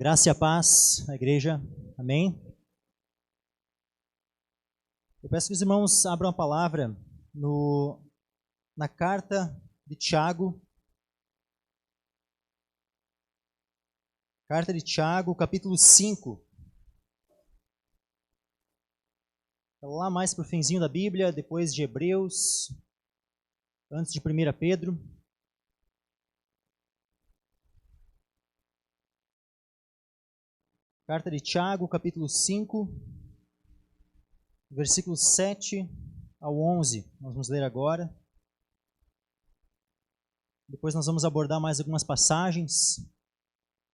Graça e a paz, a igreja, amém? Eu peço que os irmãos abram a palavra na carta de Tiago. Carta de Tiago, capítulo 5. Lá mais para o finzinho da Bíblia, depois de Hebreus, antes de 1 Pedro. Carta de Tiago, capítulo 5, versículos 7 ao 11. Nós vamos ler agora. Depois nós vamos abordar mais algumas passagens.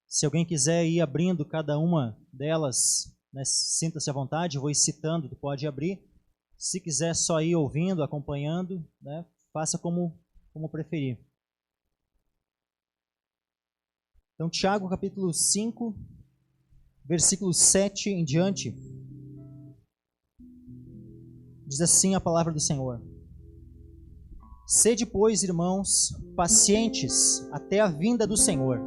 Se alguém quiser ir abrindo cada uma delas, né, sinta-se à vontade, eu vou ir citando, tu pode abrir. Se quiser só ir ouvindo, acompanhando, né, faça como preferir. Então, Tiago, capítulo 5, versículo 7 em diante, diz assim a palavra do Senhor: Sede, pois, irmãos, pacientes até a vinda do Senhor.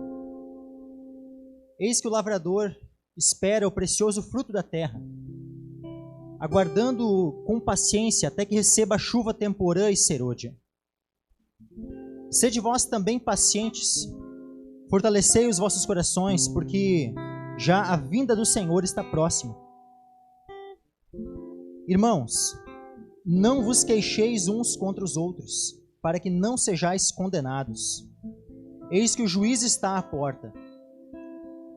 Eis que o lavrador espera o precioso fruto da terra, aguardando-o com paciência até que receba a chuva temporã e serôdia. Sede vós também pacientes, fortalecei os vossos corações, porque já a vinda do Senhor está próxima. Irmãos, não vos queixeis uns contra os outros, para que não sejais condenados. Eis que o juiz está à porta.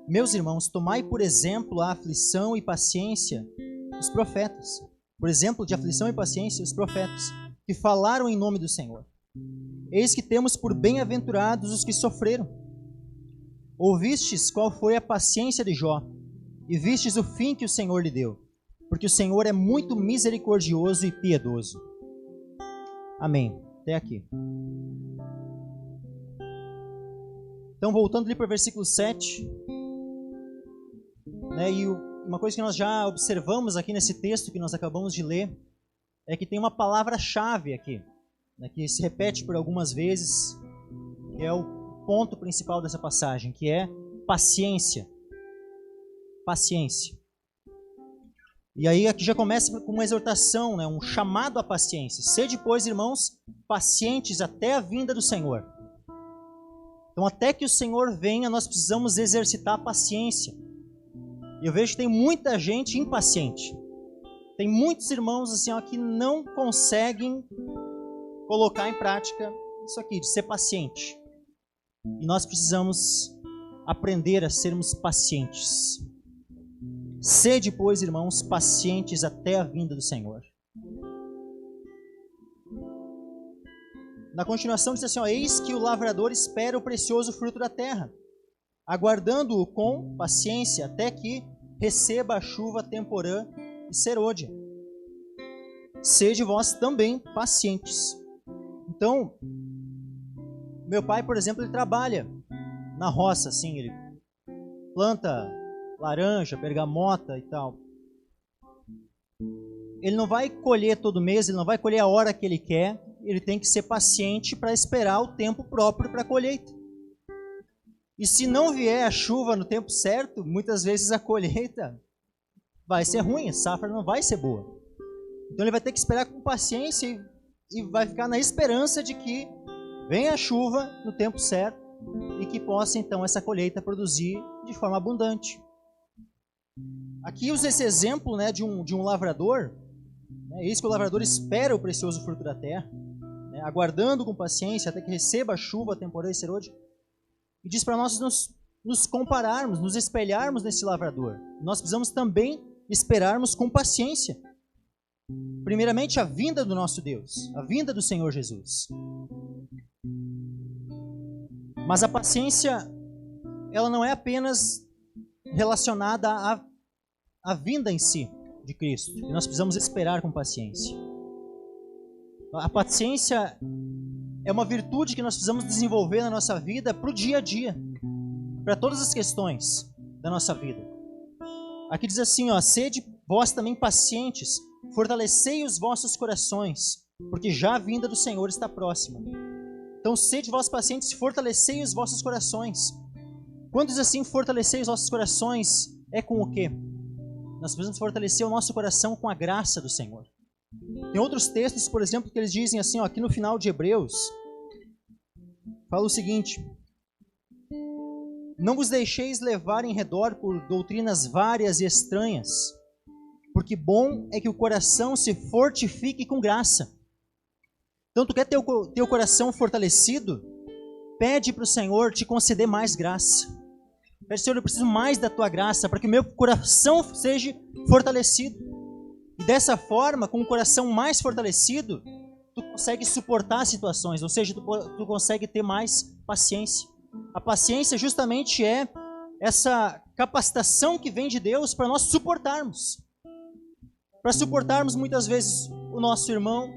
Meus irmãos, tomai por exemplo a aflição e paciência os profetas. Por exemplo de aflição e paciência os profetas, que falaram em nome do Senhor. Eis que temos por bem-aventurados os que sofreram. Ouvistes qual foi a paciência de Jó, e vistes o fim que o Senhor lhe deu, porque o Senhor é muito misericordioso e piedoso. Amém. Até aqui. Então, voltando ali para o versículo 7, né, e uma coisa que nós já observamos aqui nesse texto que nós acabamos de ler, é que tem uma palavra-chave aqui, né, que se repete por algumas vezes, que é o ponto principal dessa passagem, que é paciência. Paciência. E aí aqui já começa com uma exortação, né, um chamado à paciência. Sede, pois, irmãos, pacientes até a vinda do Senhor. Então, até que o Senhor venha, nós precisamos exercitar a paciência. E eu vejo que tem muita gente impaciente. Tem muitos irmãos assim, ó, que não conseguem colocar em prática isso aqui, de ser paciente. E nós precisamos aprender a sermos pacientes. Sede, pois, irmãos, pacientes até a vinda do Senhor. Na continuação diz assim, ó, eis que o lavrador espera o precioso fruto da terra, aguardando-o com paciência até que receba a chuva temporã e serôdia. Sede vós também pacientes. Então, meu pai, por exemplo, ele trabalha na roça, assim, ele planta laranja, bergamota e tal. Ele não vai colher todo mês, ele não vai colher a hora que ele quer, ele tem que ser paciente para esperar o tempo próprio para a colheita. E se não vier a chuva no tempo certo, muitas vezes a colheita vai ser ruim, a safra não vai ser boa. Então ele vai ter que esperar com paciência e vai ficar na esperança de que venha a chuva no tempo certo e que possa então essa colheita produzir de forma abundante. Aqui usa esse exemplo, né, de um lavrador, né, eis que o lavrador espera o precioso fruto da terra, né, aguardando com paciência até que receba a chuva temporã e serôdia, e diz para nós nos compararmos, nos espelharmos nesse lavrador. Nós precisamos também esperarmos com paciência, primeiramente a vinda do nosso Deus, a vinda do Senhor Jesus. Mas a paciência, ela não é apenas relacionada à vinda em si de Cristo, que nós precisamos esperar com paciência. A paciência é uma virtude que nós precisamos desenvolver na nossa vida para o dia a dia, para todas as questões da nossa vida. Aqui diz assim, ó, sede vós também pacientes, fortalecei os vossos corações, porque já a vinda do Senhor está próxima. Então, sede vós pacientes, fortalecei os vossos corações. Quando diz assim, fortalecer os nossos corações, é com o quê? Nós precisamos fortalecer o nosso coração com a graça do Senhor. Tem outros textos, por exemplo, que eles dizem assim, ó, aqui no final de Hebreus, fala o seguinte: não vos deixeis levar em redor por doutrinas várias e estranhas, porque bom é que o coração se fortifique com graça. Então, tu quer ter o coração fortalecido? Pede para o Senhor te conceder mais graça. Pede, Senhor, eu preciso mais da tua graça para que o meu coração seja fortalecido. E dessa forma, com o coração mais fortalecido, tu consegue suportar situações, ou seja, tu consegue ter mais paciência. A paciência justamente é essa capacitação que vem de Deus para nós suportarmos. Para suportarmos muitas vezes o nosso irmão,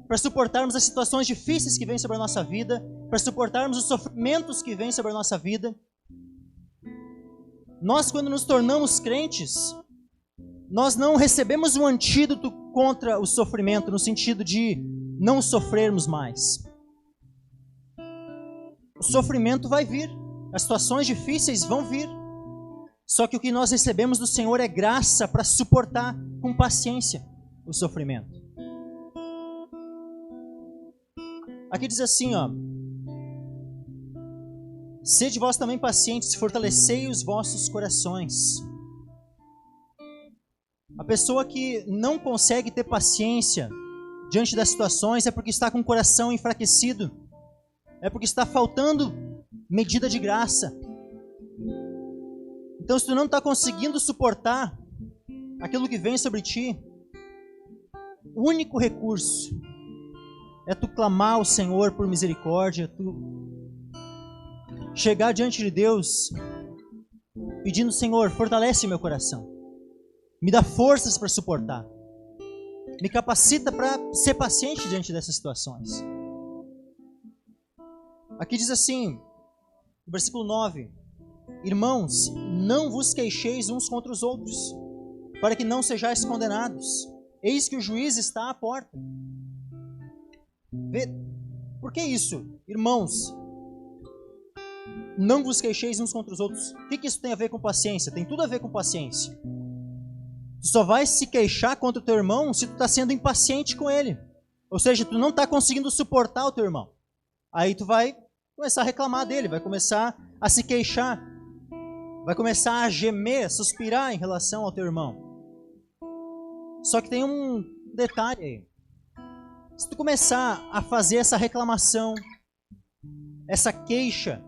para suportarmos as situações difíceis que vêm sobre a nossa vida, para suportarmos os sofrimentos que vêm sobre a nossa vida. Nós, quando nos tornamos crentes, nós não recebemos um antídoto contra o sofrimento, no sentido de não sofrermos mais. O sofrimento vai vir, as situações difíceis vão vir. Só que o que nós recebemos do Senhor é graça para suportar com paciência o sofrimento. Aqui diz assim, ó: sede vós também pacientes, fortalecei os vossos corações. A pessoa que não consegue ter paciência diante das situações é porque está com o coração enfraquecido. É porque está faltando medida de graça. Então, se tu não está conseguindo suportar aquilo que vem sobre ti, o único recurso é tu clamar ao Senhor por misericórdia, tu chegar diante de Deus pedindo: Senhor, fortalece meu coração, me dá forças para suportar, me capacita para ser paciente diante dessas situações. Aqui diz assim, no versículo 9: irmãos, não vos queixeis uns contra os outros, para que não sejais condenados. Eis que o juiz está à porta. Por que isso? Irmãos, não vos queixeis uns contra os outros. O que isso tem a ver com paciência? Tem tudo a ver com paciência. Tu só vai se queixar contra o teu irmão se tu está sendo impaciente com ele. Ou seja, tu não está conseguindo suportar o teu irmão. Aí tu vai começar a reclamar dele, vai começar a se queixar, vai começar a gemer, a suspirar em relação ao teu irmão. Só que tem um detalhe aí. Se tu começar a fazer essa reclamação, essa queixa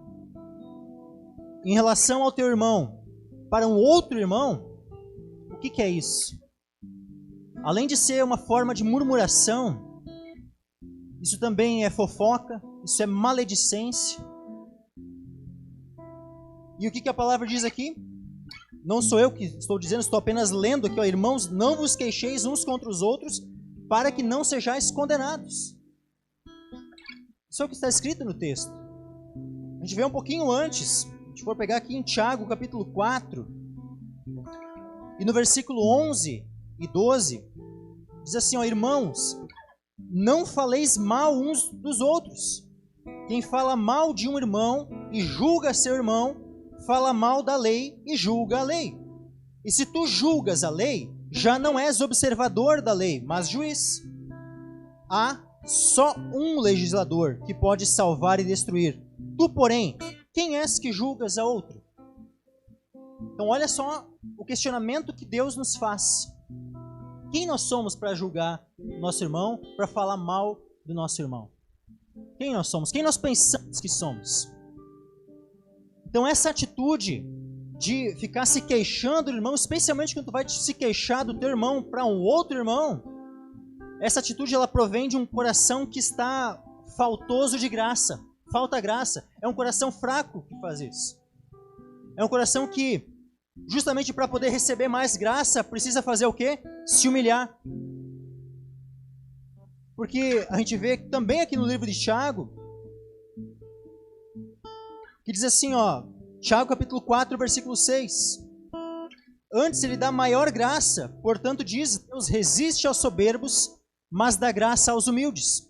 em relação ao teu irmão para um outro irmão, o que é isso? Além de ser uma forma de murmuração, isso também é fofoca, isso é maledicência. E o que a palavra diz aqui? Não sou eu que estou dizendo, estou apenas lendo aqui, ó: irmãos, não vos queixeis uns contra os outros, para que não sejais condenados. Isso é o que está escrito no texto. A gente vê um pouquinho antes, se a gente for pegar aqui em Tiago, capítulo 4, e no versículo 11 e 12, diz assim, ó: irmãos, não faleis mal uns dos outros. Quem fala mal de um irmão e julga seu irmão, fala mal da lei e julga a lei. E se tu julgas a lei, já não és observador da lei, mas juiz. Há só um legislador que pode salvar e destruir. Tu, porém, quem és que julgas a outro? Então olha só o questionamento que Deus nos faz. Quem nós somos para julgar o nosso irmão, para falar mal do nosso irmão? Quem nós somos? Quem nós pensamos que somos? Então essa atitude de ficar se queixando do irmão, especialmente quando tu vai se queixar do teu irmão para um outro irmão, essa atitude ela provém de um coração que está faltoso de graça, falta graça. É um coração fraco que faz isso. É um coração que, justamente para poder receber mais graça, precisa fazer o quê? Se humilhar. Porque a gente vê também aqui no livro de Tiago, que diz assim, ó, Tiago capítulo 4, versículo 6. Antes ele dá maior graça, portanto diz, Deus resiste aos soberbos, mas dá graça aos humildes.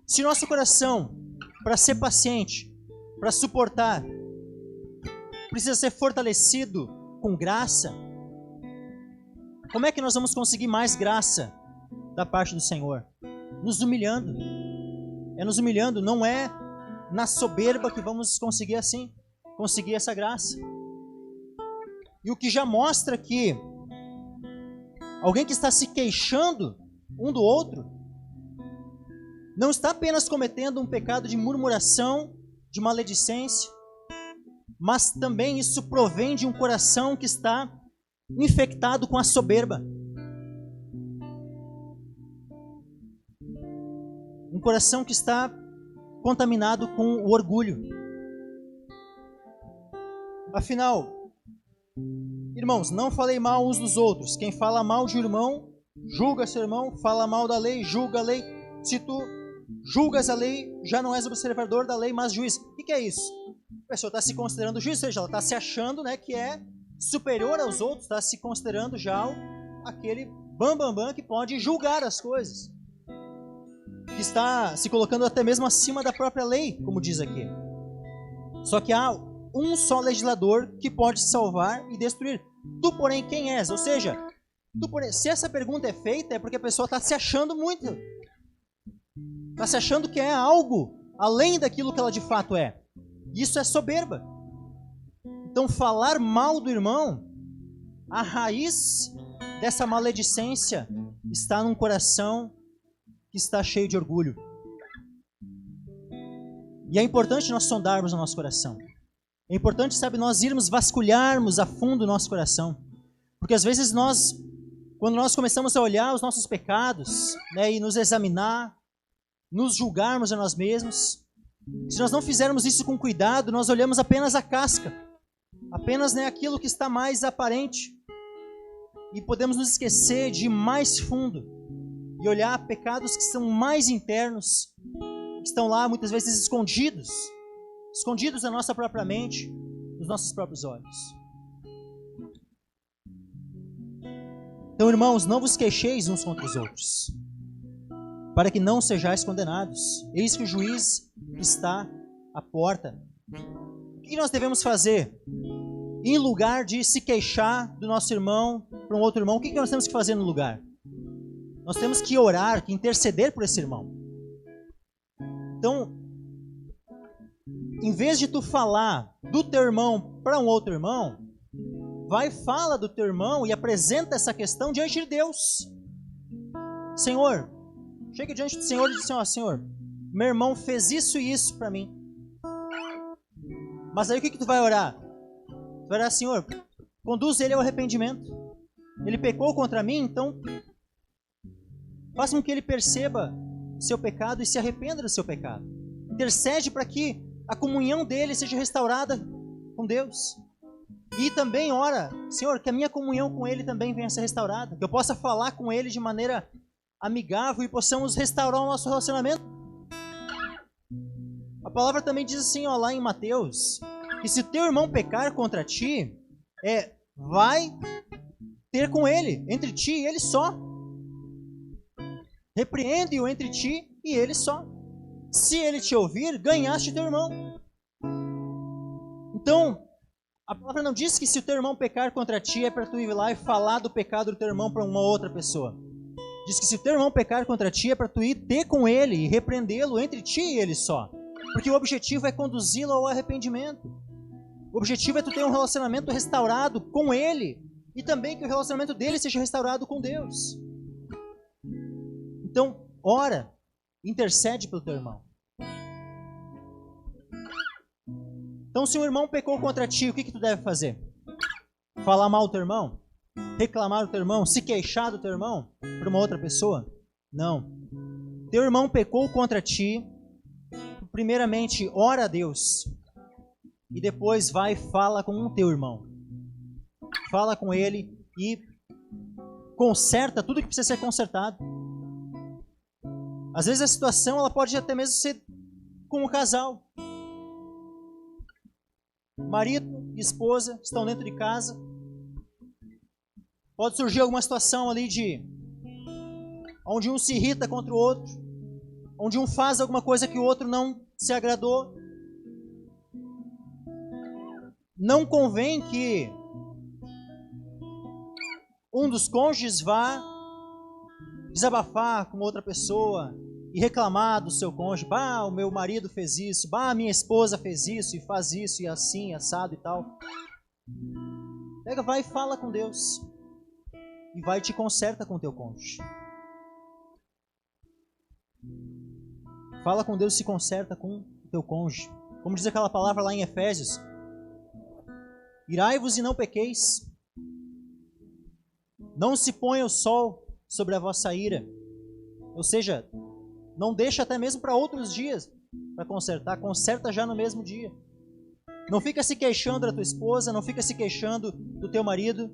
Se nosso coração, para ser paciente, para suportar, precisa ser fortalecido com graça. Como é que nós vamos conseguir mais graça da parte do Senhor? Nos humilhando. É nos humilhando, não é na soberba que vamos conseguir essa graça. E o que já mostra que alguém que está se queixando um do outro não está apenas cometendo um pecado de murmuração, de maledicência, mas também isso provém de um coração que está infectado com a soberba. Um coração que está contaminado com o orgulho. Afinal, irmãos, não falei mal uns dos outros. Quem fala mal de um irmão, julga seu irmão, fala mal da lei, julga a lei. Se tu julgas a lei, já não és observador da lei, mas juiz. O que é isso? A pessoa está se considerando juiz, ou seja, ela está se achando, né, que é superior aos outros, está se considerando já aquele bambambam que pode julgar as coisas. Que está se colocando até mesmo acima da própria lei, como diz aqui. Só que há um só legislador que pode salvar e destruir. Tu, porém, quem és? Ou seja, se essa pergunta é feita, é porque a pessoa está se achando muito. Está se achando que é algo além daquilo que ela de fato é. Isso é soberba. Então, falar mal do irmão, a raiz dessa maledicência está num coração que está cheio de orgulho. E é importante nós sondarmos o nosso coração. É importante, sabe, nós irmos vasculharmos a fundo o nosso coração. Porque às vezes quando nós começamos a olhar os nossos pecados, né, e nos examinar, nos julgarmos a nós mesmos, se nós não fizermos isso com cuidado, nós olhamos apenas a casca, apenas, né, aquilo que está mais aparente, e podemos nos esquecer de ir mais fundo e olhar pecados que são mais internos, que estão lá muitas vezes escondidos na nossa própria mente, nos nossos próprios olhos. Então, irmãos, não vos queixeis uns contra os outros, para que não sejais condenados. Eis que o juiz está à porta. O que nós devemos fazer? Em lugar de se queixar do nosso irmão para um outro irmão, o que nós temos que fazer no lugar? Nós temos que orar, que interceder por esse irmão. Então, em vez de tu falar do teu irmão para um outro irmão, vai, fala do teu irmão e apresenta essa questão diante de Deus. Senhor, chega diante do Senhor e diz assim, ó, Senhor, meu irmão fez isso e isso para mim. Mas aí o que tu vai orar? Tu vai orar, Senhor, conduz ele ao arrependimento. Ele pecou contra mim, então faça com que ele perceba seu pecado e se arrependa do seu pecado. Intercede para que a comunhão dele seja restaurada com Deus. E também ora, Senhor, que a minha comunhão com ele também venha a ser restaurada. Que eu possa falar com ele de maneira amigável e possamos restaurar o nosso relacionamento. A palavra também diz assim, ó, lá em Mateus, que se teu irmão pecar contra ti, vai ter com ele, entre ti e ele só. Repreende-o entre ti e ele só. Se ele te ouvir, ganhaste teu irmão. Então, a palavra não diz que se o teu irmão pecar contra ti é para tu ir lá e falar do pecado do teu irmão para uma outra pessoa. Diz que se o teu irmão pecar contra ti é para tu ir ter com ele e repreendê-lo entre ti e ele só. Porque o objetivo é conduzi-lo ao arrependimento. O objetivo é tu ter um relacionamento restaurado com ele e também que o relacionamento dele seja restaurado com Deus. Então, ora, intercede pelo teu irmão. Então, se um irmão pecou contra ti, o que tu deve fazer? Falar mal do teu irmão? Reclamar do teu irmão? Se queixar do teu irmão para uma outra pessoa? Não. Teu irmão pecou contra ti, primeiramente ora a Deus e depois vai e fala com o teu irmão. Fala com ele e conserta tudo que precisa ser consertado. Às vezes a situação ela pode até mesmo ser com um casal. Marido e esposa estão dentro de casa. Pode surgir alguma situação ali onde um se irrita contra o outro, onde um faz alguma coisa que o outro não se agradou. não convém que um dos cônjuges vá desabafar com outra pessoa e reclamar do seu cônjuge. O meu marido fez isso, a minha esposa fez isso e faz isso e assim, assado e tal. Pega, vai e fala com Deus. E vai e te conserta com o teu cônjuge. Fala com Deus e se conserta com o teu cônjuge. Como diz aquela palavra lá em Efésios: irai-vos e não pequeis. Não se ponha o sol sobre a vossa ira. Ou seja, não deixa até mesmo para outros dias para consertar. Conserta já no mesmo dia. Não fica se queixando da tua esposa, não fica se queixando do teu marido,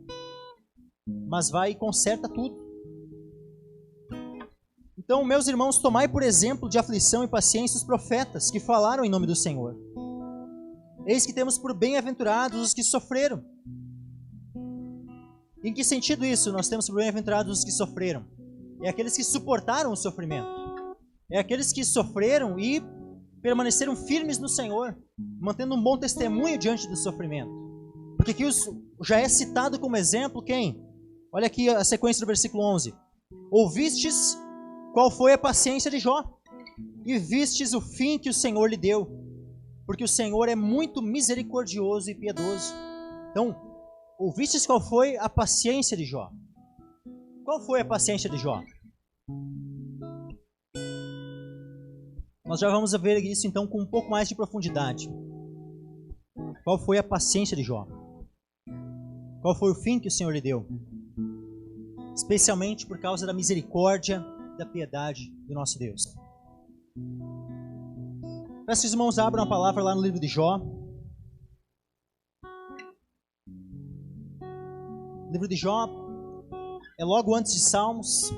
mas vai e conserta tudo. Então, meus irmãos, tomai por exemplo de aflição e paciência os profetas que falaram em nome do Senhor. Eis que temos por bem-aventurados os que sofreram. Em que sentido isso? Nós temos por bem-aventurados os que sofreram. É aqueles que suportaram o sofrimento. É aqueles que sofreram e permaneceram firmes no Senhor, mantendo um bom testemunho diante do sofrimento. Porque aqui já é citado como exemplo quem? Olha aqui a sequência do versículo 11. Ouvistes qual foi a paciência de Jó, e vistes o fim que o Senhor lhe deu, porque o Senhor é muito misericordioso e piedoso. Então, ouvistes qual foi a paciência de Jó. Qual foi a paciência de Jó? Nós já vamos ver isso então com um pouco mais de profundidade. Qual foi a paciência de Jó? Qual foi o fim que o Senhor lhe deu? Especialmente por causa da misericórdia e da piedade do nosso Deus. Peço que os irmãos abram a palavra lá no livro de Jó. O livro de Jó é logo antes de Salmos.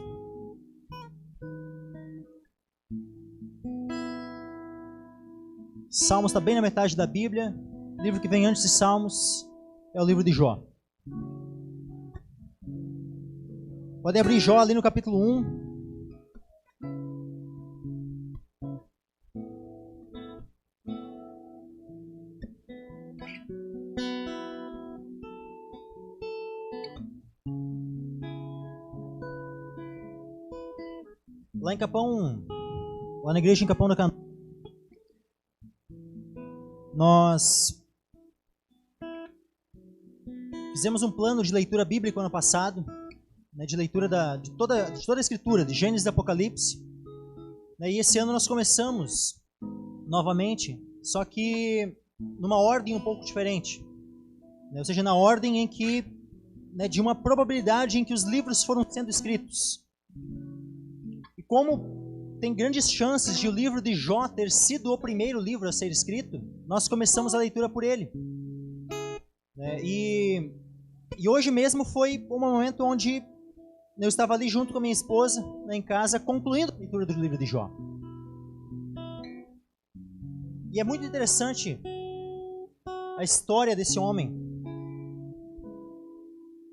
Salmos está bem na metade da Bíblia. O livro que vem antes de Salmos é o livro de Jó. Pode abrir Jó ali no capítulo 1. Lá em Capão, lá na igreja em Capão da Canoa, nós fizemos um plano de leitura bíblica ano passado, né, de leitura de toda a Escritura, de Gênesis e Apocalipse. E esse ano nós começamos novamente, só que numa ordem um pouco diferente. Ou seja, na ordem em que, de uma probabilidade em que os livros foram sendo escritos. E como tem grandes chances de o livro de Jó ter sido o primeiro livro a ser escrito, nós começamos a leitura por ele. E hoje mesmo foi um momento onde eu estava ali junto com a minha esposa, em casa, concluindo a leitura do livro de Jó. E é muito interessante a história desse homem.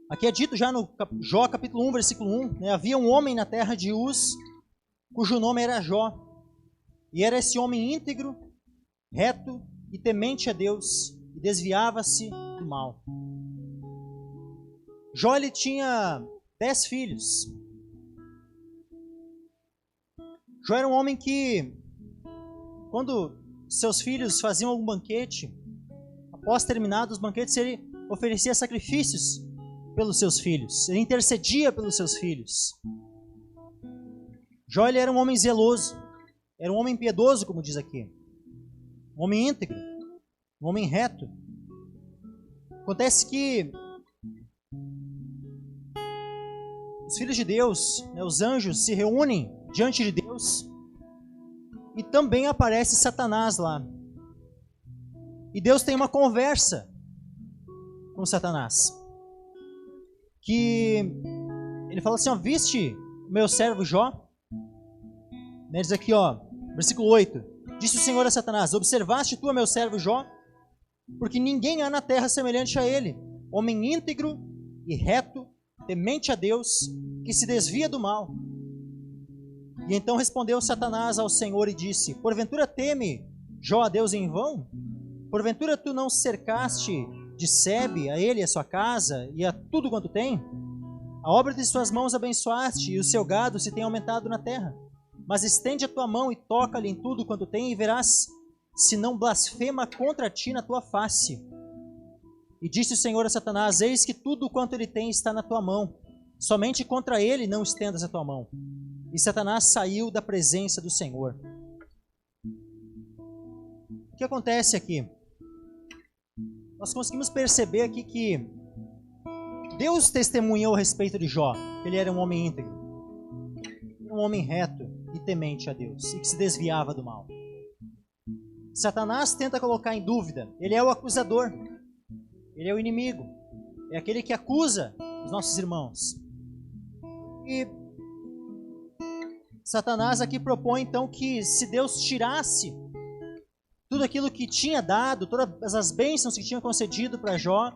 Aqui é dito já no Jó capítulo 1, versículo 1, havia um homem na terra de Uz, cujo nome era Jó. E era esse homem íntegro, reto e temente a Deus, e desviava-se do mal. Jó, ele tinha 10 filhos. Jó era um homem que, quando seus filhos faziam algum banquete, após terminados os banquetes, ele oferecia sacrifícios pelos seus filhos. Ele intercedia pelos seus filhos. Jó, ele era um homem zeloso. Era um homem piedoso, como diz aqui. Um homem íntegro. Um homem reto. Acontece que os filhos de Deus, os anjos, se reúnem diante de Deus e também aparece Satanás lá. E Deus tem uma conversa com Satanás. Que ele fala assim, viste o meu servo Jó? Diz aqui, versículo 8. Disse o Senhor a Satanás, observaste tu, meu servo Jó? Porque ninguém há na terra semelhante a ele, homem íntegro e reto, temente a Deus, que se desvia do mal. E então respondeu Satanás ao Senhor e disse, porventura teme Jó a Deus em vão? Porventura tu não cercaste de Sebe, a ele e a sua casa, e a tudo quanto tem? A obra de suas mãos abençoaste, e o seu gado se tem aumentado na terra. Mas estende a tua mão e toca-lhe em tudo quanto tem, e verás se não blasfema contra ti na tua face. E disse o Senhor a Satanás: eis que tudo quanto ele tem está na tua mão, somente contra ele não estendas a tua mão. E Satanás saiu da presença do Senhor. O que acontece aqui? Nós conseguimos perceber aqui que Deus testemunhou a respeito de Jó, que ele era um homem íntegro, um homem reto e temente a Deus, e que se desviava do mal. Satanás tenta colocar em dúvida, ele é o acusador, ele é o inimigo, é aquele que acusa os nossos irmãos. E Satanás aqui propõe então que se Deus tirasse tudo aquilo que tinha dado, todas as bênçãos que tinha concedido para Jó,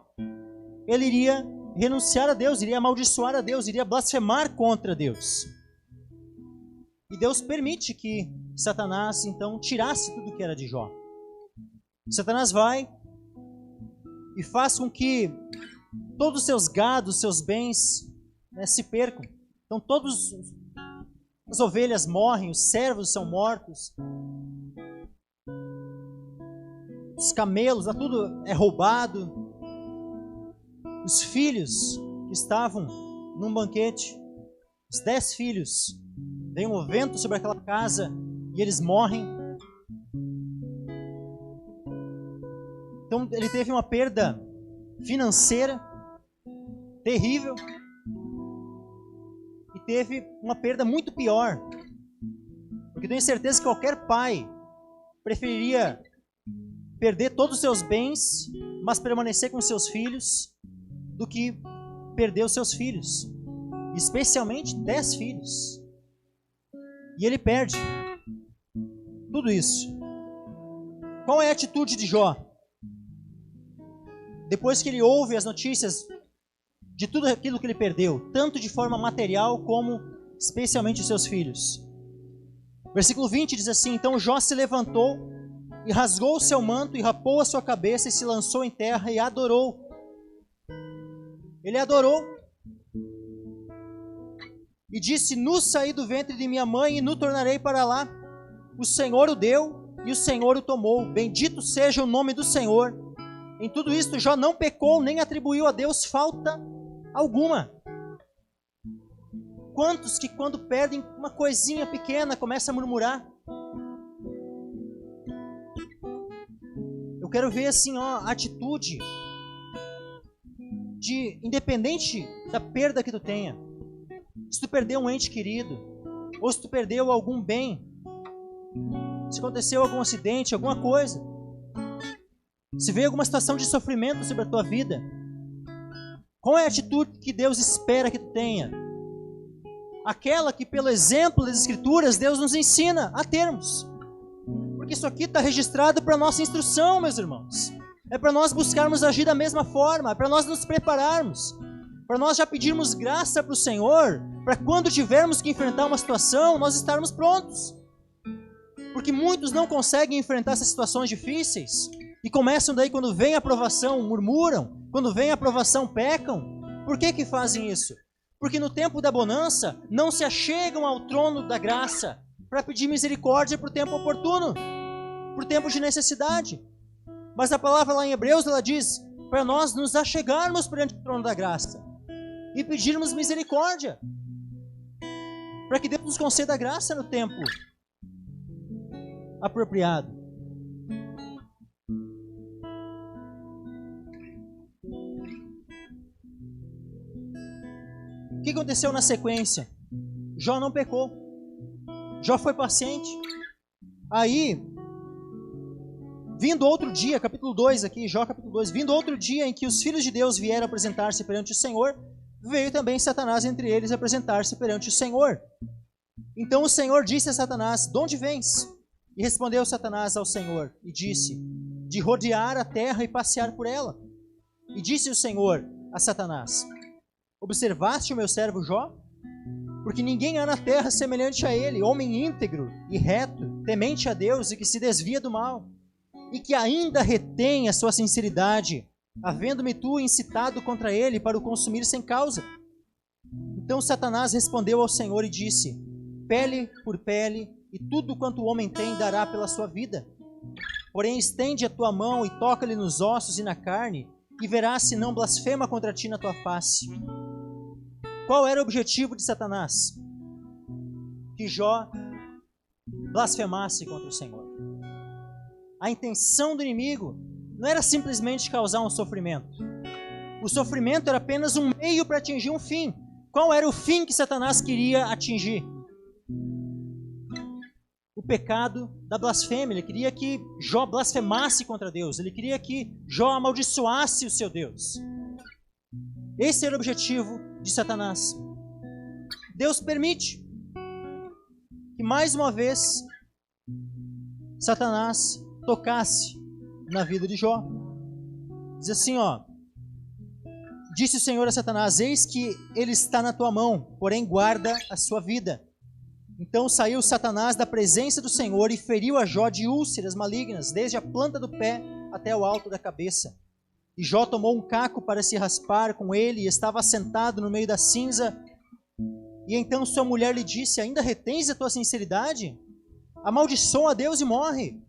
ele iria renunciar a Deus, iria amaldiçoar a Deus, iria blasfemar contra Deus. E Deus permite que Satanás então tirasse tudo que era de Jó. Satanás vai e faz com que todos os seus gados, seus bens, se percam. Então todas as ovelhas morrem, os servos são mortos, os camelos, tudo é roubado. Os filhos que estavam num banquete, os 10 filhos, vem um vento sobre aquela casa e eles morrem. Então ele teve uma perda financeira terrível e teve uma perda muito pior, porque tenho certeza que qualquer pai preferiria perder todos os seus bens, mas permanecer com seus filhos, do que perder os seus filhos, especialmente 10 filhos. E ele perde tudo isso. Qual é a atitude de Jó? Depois que ele ouve as notícias de tudo aquilo que ele perdeu, tanto de forma material como especialmente os seus filhos. Versículo 20 diz assim: então Jó se levantou e rasgou o seu manto e rapou a sua cabeça e se lançou em terra e adorou. Ele adorou e disse: nu saí do ventre de minha mãe e nu tornarei para lá. O Senhor o deu e o Senhor o tomou. Bendito seja o nome do Senhor. Em tudo isto Jó não pecou, nem atribuiu a Deus falta alguma. Quantos que quando perdem uma coisinha pequena começam a murmurar? Eu quero ver assim, a atitude de, independente da perda que tu tenha, se tu perdeu um ente querido, ou se tu perdeu algum bem, se aconteceu algum acidente, alguma coisa, se veio alguma situação de sofrimento sobre a tua vida, qual é a atitude que Deus espera que tu tenha? Aquela que, pelo exemplo das Escrituras, Deus nos ensina a termos. Porque isso aqui está registrado para nossa instrução, meus irmãos. É para nós buscarmos agir da mesma forma, é para nós nos prepararmos, para nós já pedirmos graça para o Senhor, para quando tivermos que enfrentar uma situação, nós estarmos prontos. Porque muitos não conseguem enfrentar essas situações difíceis, e começam daí, quando vem a aprovação, murmuram, quando vem a aprovação, pecam. Por que que fazem isso? Porque no tempo da bonança, não se achegam ao trono da graça, para pedir misericórdia para o tempo oportuno, por tempo de necessidade. Mas a palavra lá em Hebreus, ela diz, para nós nos achegarmos perante o trono da graça, e pedirmos misericórdia, para que Deus nos conceda a graça no tempo apropriado. O que aconteceu na sequência? Jó não pecou. Jó foi paciente. Aí, vindo outro dia, capítulo 2 aqui, Jó capítulo 2, vindo outro dia em que os filhos de Deus vieram apresentar-se perante o Senhor, veio também Satanás entre eles apresentar-se perante o Senhor. Então o Senhor disse a Satanás: de onde vens? E respondeu Satanás ao Senhor e disse: de rodear a terra e passear por ela. E disse o Senhor a Satanás: observaste o meu servo Jó? Porque ninguém há na terra semelhante a ele, homem íntegro e reto, temente a Deus e que se desvia do mal, e que ainda retém a sua sinceridade havendo-me tu incitado contra ele para o consumir sem causa? Então Satanás respondeu ao Senhor e disse: pele por pele, e tudo quanto o homem tem dará pela sua vida. Porém estende a tua mão e toca-lhe nos ossos e na carne, e verás se não blasfema contra ti na tua face. Qual era o objetivo de Satanás? Que Jó blasfemasse contra o Senhor. A intenção do inimigo não era simplesmente causar um sofrimento. O sofrimento era apenas um meio para atingir um fim. Qual era o fim que Satanás queria atingir? O pecado da blasfêmia. Ele queria que Jó blasfemasse contra Deus. Ele queria que Jó amaldiçoasse o seu Deus. Esse era o objetivo de Satanás. Deus permite que mais uma vez Satanás tocasse na vida de Jó. Diz assim, disse o Senhor a Satanás: eis que ele está na tua mão, porém guarda a sua vida. Então saiu Satanás da presença do Senhor e feriu a Jó de úlceras malignas, desde a planta do pé até o alto da cabeça. E Jó tomou um caco para se raspar com ele e estava assentado no meio da cinza. E então sua mulher lhe disse: ainda retens a tua sinceridade? Amaldiçoa a Deus e morre.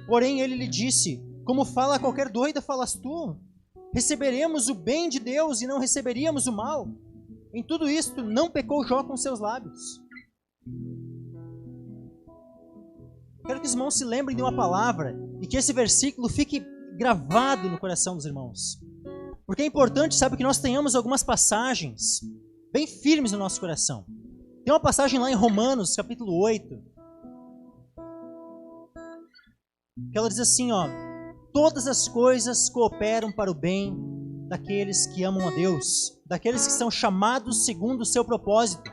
Porém ele lhe disse: como fala qualquer doida, falas tu? Receberemos o bem de Deus e não receberíamos o mal? Em tudo isto não pecou Jó com seus lábios. Quero que os irmãos se lembrem de uma palavra e que esse versículo fique gravado no coração dos irmãos. Porque é importante, sabe, que nós tenhamos algumas passagens bem firmes no nosso coração. Tem uma passagem lá em Romanos, capítulo 8, que ela diz assim, todas as coisas cooperam para o bem daqueles que amam a Deus, daqueles que são chamados segundo o seu propósito.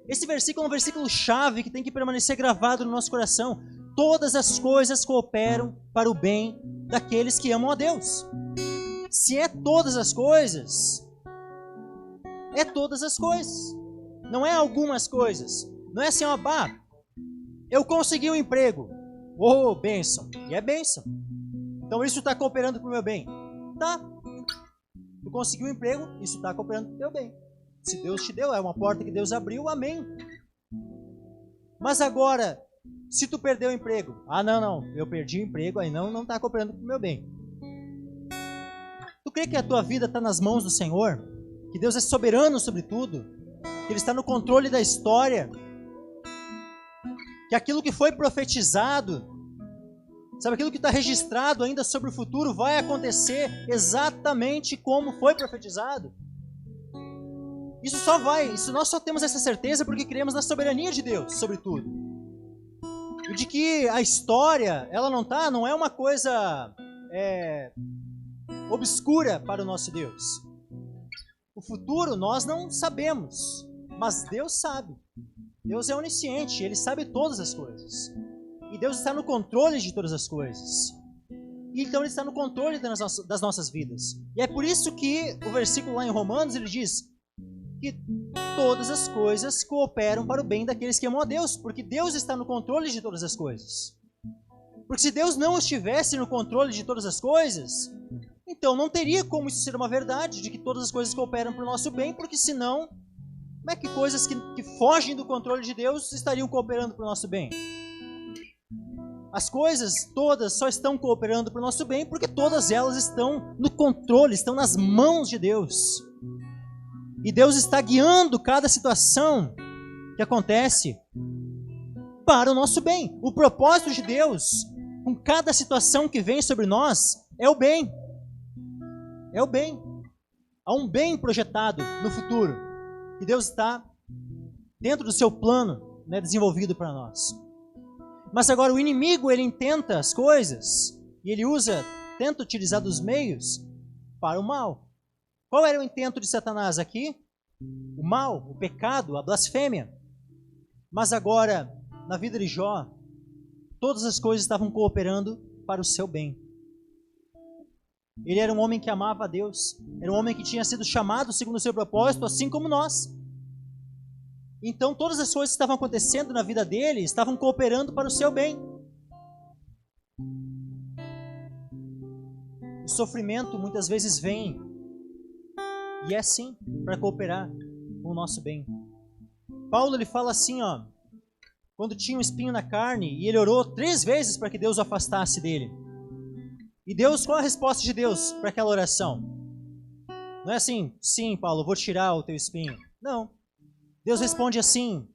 Esse versículo é um versículo chave que tem que permanecer gravado no nosso coração. Todas as coisas cooperam para o bem daqueles que amam a Deus. Se é todas as coisas, é todas as coisas. Não é algumas coisas. Não é assim, eu consegui um emprego. Bênção. E é bênção. Então isso está cooperando para o meu bem. Tá. Tu conseguiu um emprego, isso está cooperando para o teu bem. Se Deus te deu, é uma porta que Deus abriu, amém. Mas agora, se tu perdeu o emprego, não, eu perdi o emprego, aí não está cooperando para o meu bem. Tu crê que a tua vida está nas mãos do Senhor? Que Deus é soberano sobre tudo? Que Ele está no controle da história? Que aquilo que foi profetizado, sabe, aquilo que está registrado ainda sobre o futuro, vai acontecer exatamente como foi profetizado? Nós só temos essa certeza porque cremos na soberania de Deus sobre tudo. E de que a história, ela não é uma coisa obscura para o nosso Deus. O futuro nós não sabemos, mas Deus sabe. Deus é onisciente, Ele sabe todas as coisas. E Deus está no controle de todas as coisas. E então Ele está no controle das nossas vidas. E é por isso que o versículo lá em Romanos, ele diz que todas as coisas cooperam para o bem daqueles que amam a Deus, porque Deus está no controle de todas as coisas. Porque se Deus não estivesse no controle de todas as coisas, então não teria como isso ser uma verdade, de que todas as coisas cooperam para o nosso bem, porque senão, como é que coisas que fogem do controle de Deus estariam cooperando para o nosso bem? As coisas todas só estão cooperando para o nosso bem porque todas elas estão no controle, estão nas mãos de Deus. E Deus está guiando cada situação que acontece para o nosso bem. O propósito de Deus com cada situação que vem sobre nós é o bem. É o bem. Há um bem projetado no futuro. E Deus está dentro do seu plano, desenvolvido para nós. Mas agora o inimigo, ele intenta as coisas e ele tenta utilizar dos meios para o mal. Qual era o intento de Satanás aqui? O mal, o pecado, a blasfêmia. Mas agora, na vida de Jó, todas as coisas estavam cooperando para o seu bem. Ele era um homem que amava a Deus, era um homem que tinha sido chamado segundo o seu propósito, assim como nós. Então todas as coisas que estavam acontecendo na vida dele estavam cooperando para o seu bem. O sofrimento muitas vezes vem, e é sim, para cooperar com o nosso bem. Paulo, ele fala assim, ó, quando tinha um espinho na carne, e ele orou 3 vezes para que Deus o afastasse dele. E Deus, qual a resposta de Deus para aquela oração? Não é assim, sim, Paulo, vou tirar o teu espinho. Não. Deus responde assim,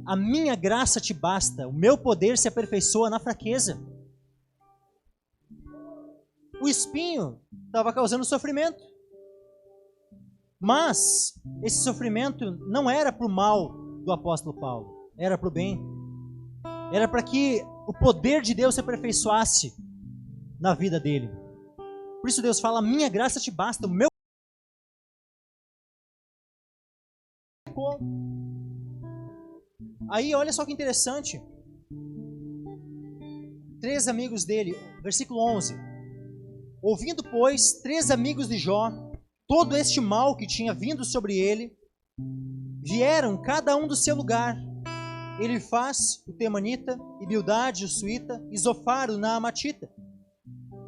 a minha graça te basta, o meu poder se aperfeiçoa na fraqueza. O espinho estava causando sofrimento. Mas esse sofrimento não era para o mal do apóstolo Paulo, era para o bem. Era para que o poder de Deus se aperfeiçoasse na vida dele. Por isso Deus fala, a minha graça te basta, o meu... Aí olha só que interessante. 3 amigos dele, versículo 11. Ouvindo, pois, 3 amigos de Jó, todo este mal que tinha vindo sobre ele, vieram cada um do seu lugar. Elifaz, o temanita, e Bildade, o suíta, e Zofar, o naamatita.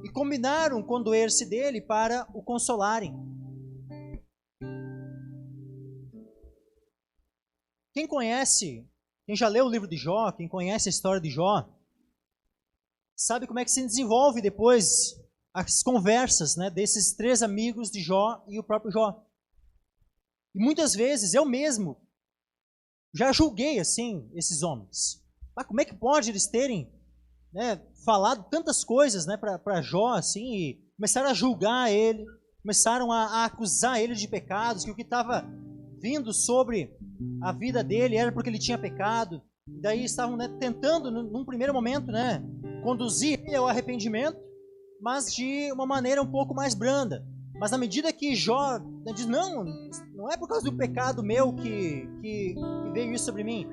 E combinaram condoer-se dele para o consolarem. Quem conhece, quem já leu o livro de Jó, quem conhece a história de Jó, sabe como é que se desenvolve depois as conversas, né, desses 3 amigos de Jó e o próprio Jó. E muitas vezes eu mesmo já julguei assim esses homens. Como é que pode eles terem, né, falado tantas coisas, né, para Jó assim, e começaram a julgar ele, começaram a acusar ele de pecados, que o que estava vindo sobre a vida dele era porque ele tinha pecado. E daí estavam, né, tentando num primeiro momento, né, conduzir ele ao arrependimento, mas de uma maneira um pouco mais branda. Mas na medida que Jó diz, não é por causa do pecado meu que veio isso sobre mim,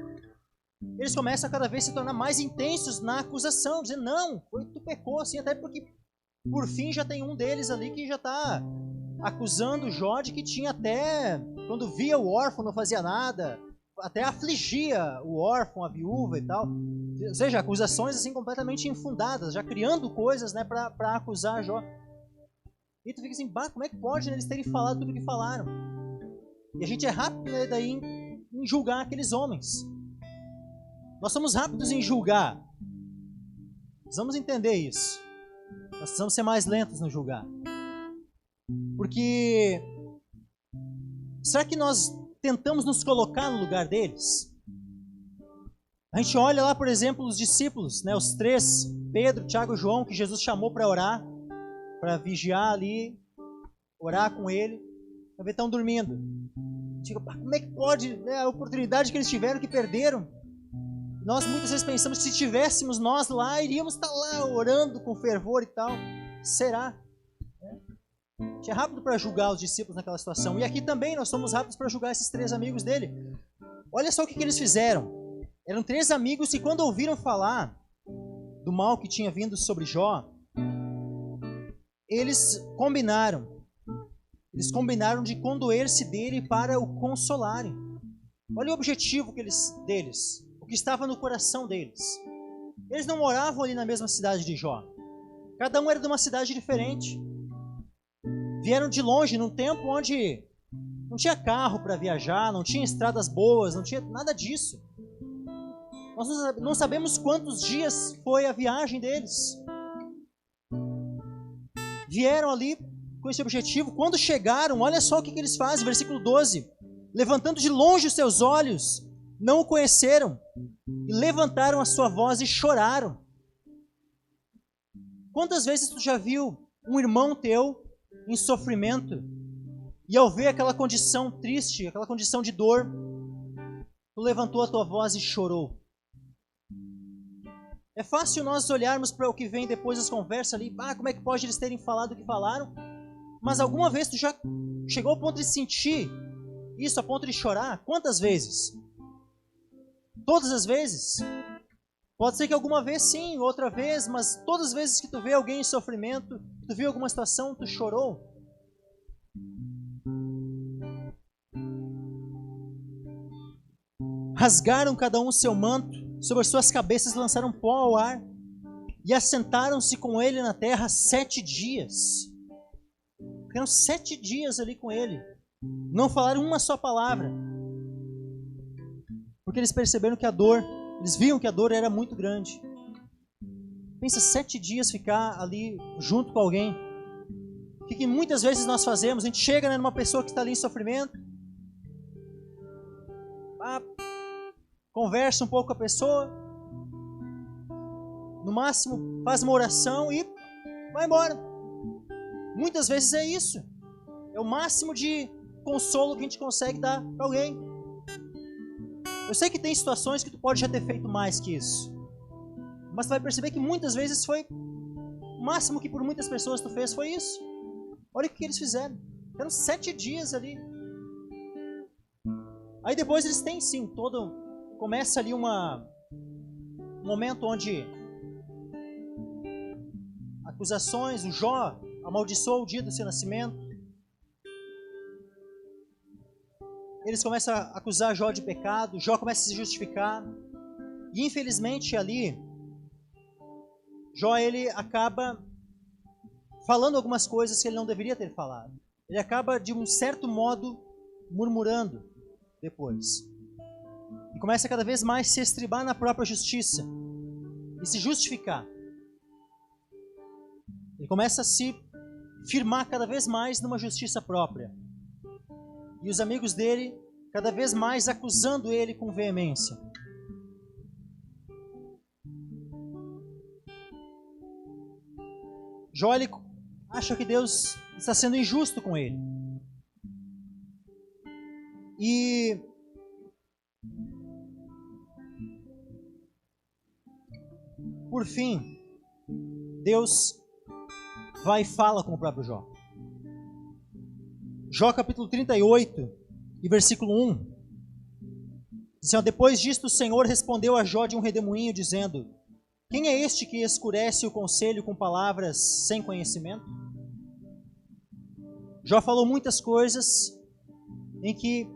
eles começam a cada vez se tornar mais intensos na acusação, dizendo, não, tu pecou, assim, até porque por fim já tem um deles ali que já está acusando Jó de que tinha até, quando via o órfão não fazia nada, até afligia o órfão, a viúva e tal. Ou seja, acusações assim completamente infundadas, já criando coisas, né, para acusar Jó. E tu fica assim, como é que pode, né, eles terem falado tudo o que falaram? E a gente é rápido, né, daí em julgar aqueles homens. Nós somos rápidos em julgar. Precisamos entender isso. Nós precisamos ser mais lentos no julgar. Porque será que nós tentamos nos colocar no lugar deles? A gente olha lá, por exemplo, os discípulos, né, os 3, Pedro, Tiago e João, que Jesus chamou para orar, para vigiar ali, orar com ele, para ver estão dormindo. Digo, como é que pode, né, a oportunidade que eles tiveram, que perderam? Nós muitas vezes pensamos que se tivéssemos nós lá, iríamos estar lá orando com fervor e tal. Será? A gente é rápido para julgar os discípulos naquela situação. E aqui também nós somos rápidos para julgar esses 3 amigos dele. Olha só o que eles fizeram. Eram 3 amigos que quando ouviram falar do mal que tinha vindo sobre Jó, eles combinaram de condoer-se dele para o consolarem. Olha o objetivo deles, o que estava no coração deles. Eles não moravam ali na mesma cidade de Jó. Cada um era de uma cidade diferente. Vieram de longe, num tempo onde não tinha carro para viajar, não tinha estradas boas, não tinha nada disso. Nós não sabemos quantos dias foi a viagem deles. Vieram ali com esse objetivo. Quando chegaram, olha só o que eles fazem, versículo 12. Levantando de longe os seus olhos, não o conheceram, e levantaram a sua voz e choraram. Quantas vezes tu já viu um irmão teu em sofrimento, e ao ver aquela condição triste, aquela condição de dor, tu levantou a tua voz e chorou? É fácil nós olharmos para o que vem depois das conversas ali, como é que pode eles terem falado o que falaram? Mas alguma vez tu já chegou ao ponto de sentir isso, a ponto de chorar? Quantas vezes? Todas as vezes? Pode ser que alguma vez sim, outra vez, mas todas as vezes que tu vê alguém em sofrimento, tu viu alguma situação, tu chorou? Rasgaram cada um o seu manto, sobre as suas cabeças lançaram pó ao ar, e assentaram-se com ele na terra 7 dias. Ficaram 7 dias ali com ele. Não falaram uma só palavra. Porque eles perceberam que a dor, eles viam que a dor era muito grande. Pensa, 7 dias ficar ali junto com alguém. O que muitas vezes nós fazemos? A gente chega, né, numa pessoa que está ali em sofrimento, conversa um pouco com a pessoa, no máximo faz uma oração e vai embora. Muitas vezes é isso. É o máximo de consolo que a gente consegue dar para alguém. Eu sei que tem situações que tu pode já ter feito mais que isso, mas tu vai perceber que muitas vezes foi o máximo que por muitas pessoas tu fez foi isso. Olha o que eles fizeram. Ficaram 7 dias ali. Aí depois eles têm sim, começa ali um momento onde acusações, o Jó amaldiçoou o dia do seu nascimento. Eles começam a acusar Jó de pecado, Jó começa a se justificar. E infelizmente ali, Jó ele acaba falando algumas coisas que ele não deveria ter falado. Ele acaba de um certo modo murmurando depois. E começa cada vez mais a se estribar na própria justiça e se justificar. Ele começa a se firmar cada vez mais numa justiça própria. E os amigos dele cada vez mais acusando ele com veemência. Jó ele acha que Deus está sendo injusto com ele. E por fim, Deus vai e fala com o próprio Jó. Jó capítulo 38 e versículo 1. Diz assim, depois disto o Senhor respondeu a Jó de um redemoinho, dizendo: quem é este que escurece o conselho com palavras sem conhecimento? Jó falou muitas coisas em que,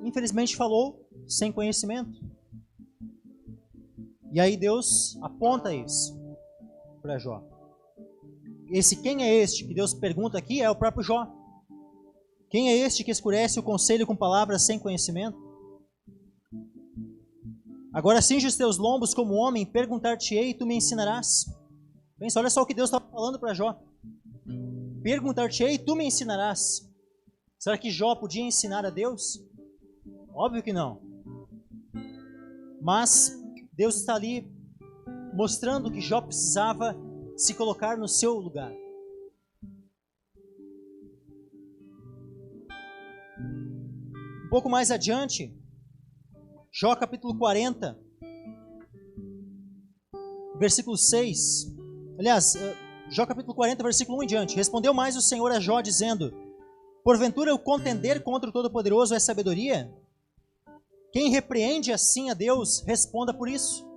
infelizmente, falou sem conhecimento. E aí Deus aponta isso para Jó. Quem é este que Deus pergunta aqui é o próprio Jó. Quem é este que escurece o conselho com palavras sem conhecimento? Agora cinge os teus lombos como homem, perguntar-te-ei e tu me ensinarás. Pensa, olha só o que Deus estava falando para Jó. Perguntar-te-ei e tu me ensinarás. Será que Jó podia ensinar a Deus? Óbvio que não. Mas Deus está ali mostrando que Jó precisava se colocar no seu lugar. Um pouco mais adiante, Jó capítulo 40, versículo 6. Aliás, Jó capítulo 40, versículo 1 em diante. Respondeu mais o Senhor a Jó, dizendo: porventura o contender contra o Todo-Poderoso é sabedoria? Quem repreende assim a Deus, responda por isso.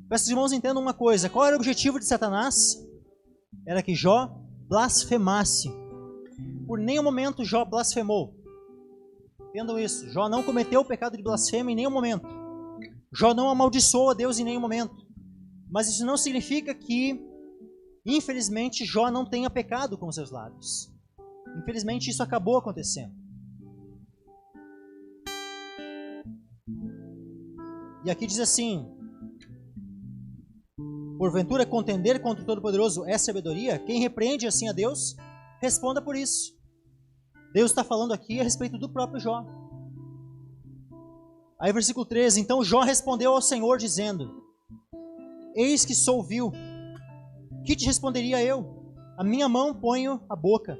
Peço que os irmãos entendam uma coisa. Qual era o objetivo de Satanás? Era que Jó blasfemasse. Por nenhum momento Jó blasfemou. Entendam isso. Jó não cometeu o pecado de blasfêmia em nenhum momento. Jó não amaldiçoou a Deus em nenhum momento. Mas isso não significa que, infelizmente, Jó não tenha pecado com seus lábios. Infelizmente, isso acabou acontecendo. E aqui diz assim: porventura contender contra o Todo-Poderoso é sabedoria? Quem repreende assim a Deus, responda por isso. Deus está falando aqui a respeito do próprio Jó. Aí versículo 13, então Jó respondeu ao Senhor dizendo: eis que sou vil, que te responderia eu? A minha mão ponho à boca.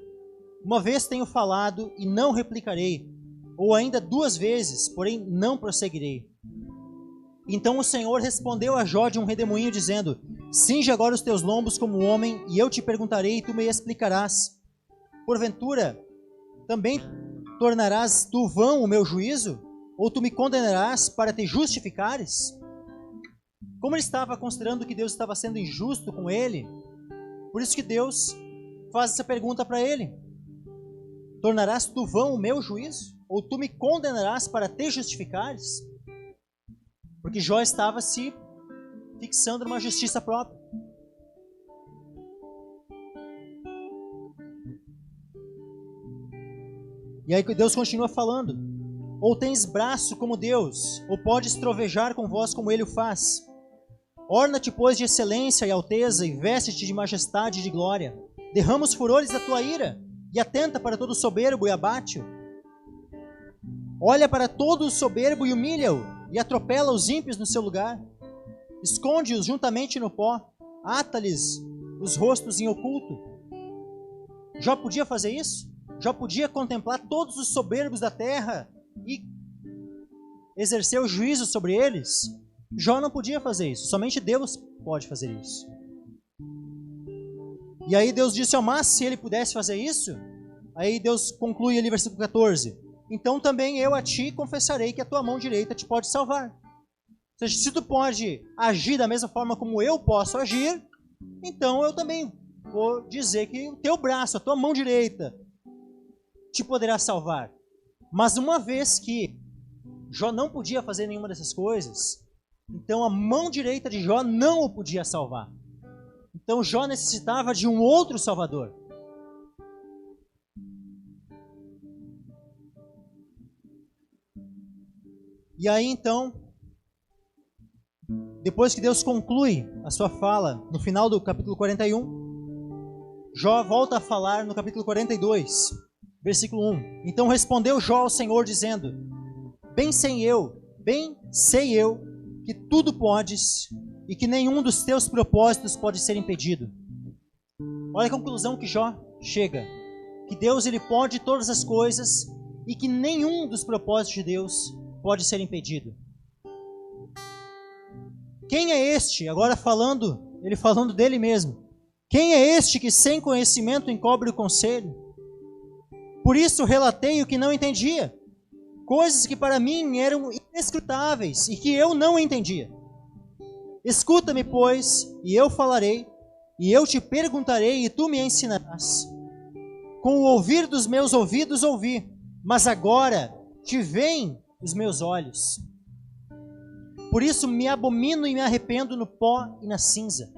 Uma vez tenho falado e não replicarei, ou ainda 2 vezes, porém não prosseguirei. Então o Senhor respondeu a Jó de um redemoinho dizendo: cinge agora os teus lombos como homem, e eu te perguntarei e tu me explicarás. Porventura, também tornarás tu vão o meu juízo? Ou tu me condenarás para te justificares? Como ele estava considerando que Deus estava sendo injusto com ele, por isso que Deus faz essa pergunta para ele: tornarás tu vão o meu juízo? Ou tu me condenarás para te justificares? Porque Jó estava se fixando numa justiça própria. E aí Deus continua falando: ou tens braço como Deus, ou podes trovejar com voz como Ele o faz. Orna-te, pois, de excelência e alteza, e veste-te de majestade e de glória. Derrama os furores da tua ira, e atenta para todo soberbo e abate-o. Olha para todo soberbo e humilha-o, e atropela os ímpios no seu lugar. Esconde-os juntamente no pó, ata-lhes os rostos em oculto. Jó podia fazer isso? Jó podia contemplar todos os soberbos da terra e exercer o juízo sobre eles? Jó não podia fazer isso, somente Deus pode fazer isso. E aí Deus disse: mas se ele pudesse fazer isso, aí Deus conclui ali versículo 14: então também eu a ti confessarei que a tua mão direita te pode salvar. Ou seja, se tu pode agir da mesma forma como eu posso agir, então eu também vou dizer que o teu braço, a tua mão direita te poderá salvar. Mas uma vez que Jó não podia fazer nenhuma dessas coisas, então a mão direita de Jó não o podia salvar. Então Jó necessitava de um outro Salvador. E aí então, depois que Deus conclui a sua fala no final do capítulo 41, Jó volta a falar no capítulo 42, versículo 1. Então respondeu Jó ao Senhor dizendo: bem sei eu que tudo podes e que nenhum dos teus propósitos pode ser impedido. Olha a conclusão que Jó chega: que Deus ele pode todas as coisas e que nenhum dos propósitos de Deus pode ser impedido. Quem é este, agora ele falando dele mesmo, quem é este que sem conhecimento encobre o conselho? Por isso relatei o que não entendia, coisas que para mim eram inescrutáveis e que eu não entendia. Escuta-me, pois, e eu falarei, e eu te perguntarei, e tu me ensinarás. Com o ouvir dos meus ouvidos ouvi, mas agora te veem os meus olhos. Por isso me abomino e me arrependo no pó e na cinza.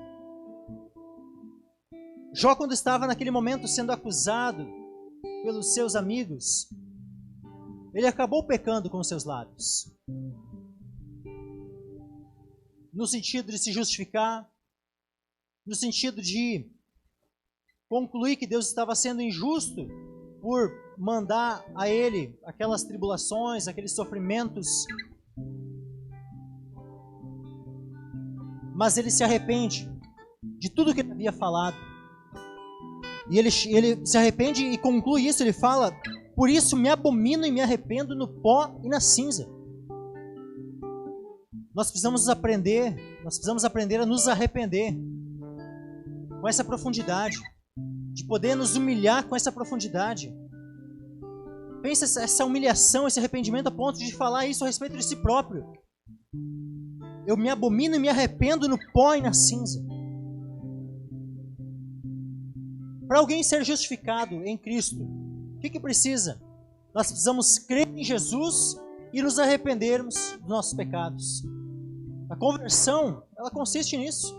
Jó, quando estava naquele momento sendo acusado pelos seus amigos, ele acabou pecando com os seus lábios. No sentido de se justificar, no sentido de concluir que Deus estava sendo injusto por mandar a ele aquelas tribulações, aqueles sofrimentos. Mas ele se arrepende de tudo que ele havia falado. E ele se arrepende e conclui isso, ele fala: por isso me abomino e me arrependo no pó e na cinza. Nós precisamos aprender a nos arrepender com essa profundidade, de poder nos humilhar com essa profundidade. Pensa essa humilhação, esse arrependimento a ponto de falar isso a respeito de si próprio. Eu me abomino e me arrependo no pó e na cinza. Para alguém ser justificado em Cristo, o que precisa? Nós precisamos crer em Jesus e nos arrependermos dos nossos pecados. A conversão, ela consiste nisso.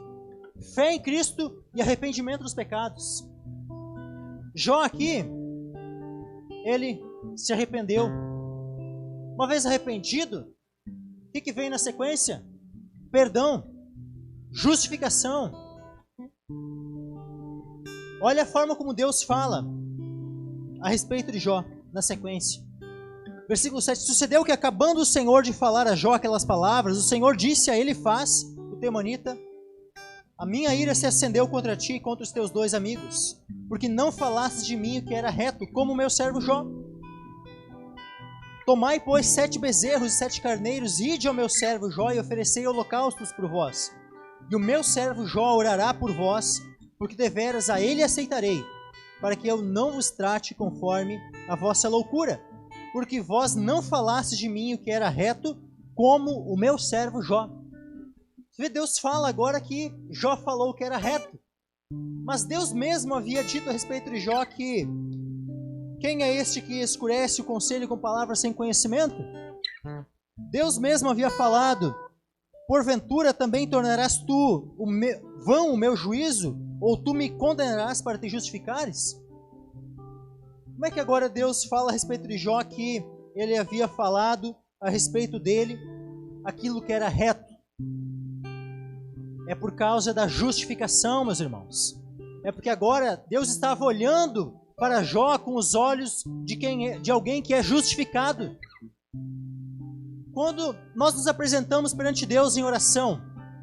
Fé em Cristo e arrependimento dos pecados. Jó aqui, ele se arrependeu. Uma vez arrependido, o que vem na sequência? Perdão, justificação. Olha a forma como Deus fala a respeito de Jó na sequência. Versículo 7. Sucedeu que, acabando o Senhor de falar a Jó aquelas palavras, o Senhor disse a Elifaz, o temanita: a minha ira se acendeu contra ti e contra os teus dois amigos, porque não falastes de mim o que era reto, como o meu servo Jó. Tomai, pois, 7 bezerros e 7 carneiros, ide ao meu servo Jó e oferecei holocaustos por vós. E o meu servo Jó orará por vós, porque deveras a ele aceitarei, para que eu não vos trate conforme a vossa loucura, porque vós não falastes de mim o que era reto, como o meu servo Jó. Você vê, Deus fala agora que Jó falou que era reto, mas Deus mesmo havia dito a respeito de Jó que quem é este que escurece o conselho com palavras sem conhecimento? Deus mesmo havia falado: porventura também tornarás tu vão o meu juízo, ou tu me condenarás para te justificares? Como é que agora Deus fala a respeito de Jó que ele havia falado a respeito dele aquilo que era reto? É por causa da justificação, meus irmãos. É porque agora Deus estava olhando para Jó com os olhos de alguém que é justificado. Quando nós nos apresentamos perante Deus em oração,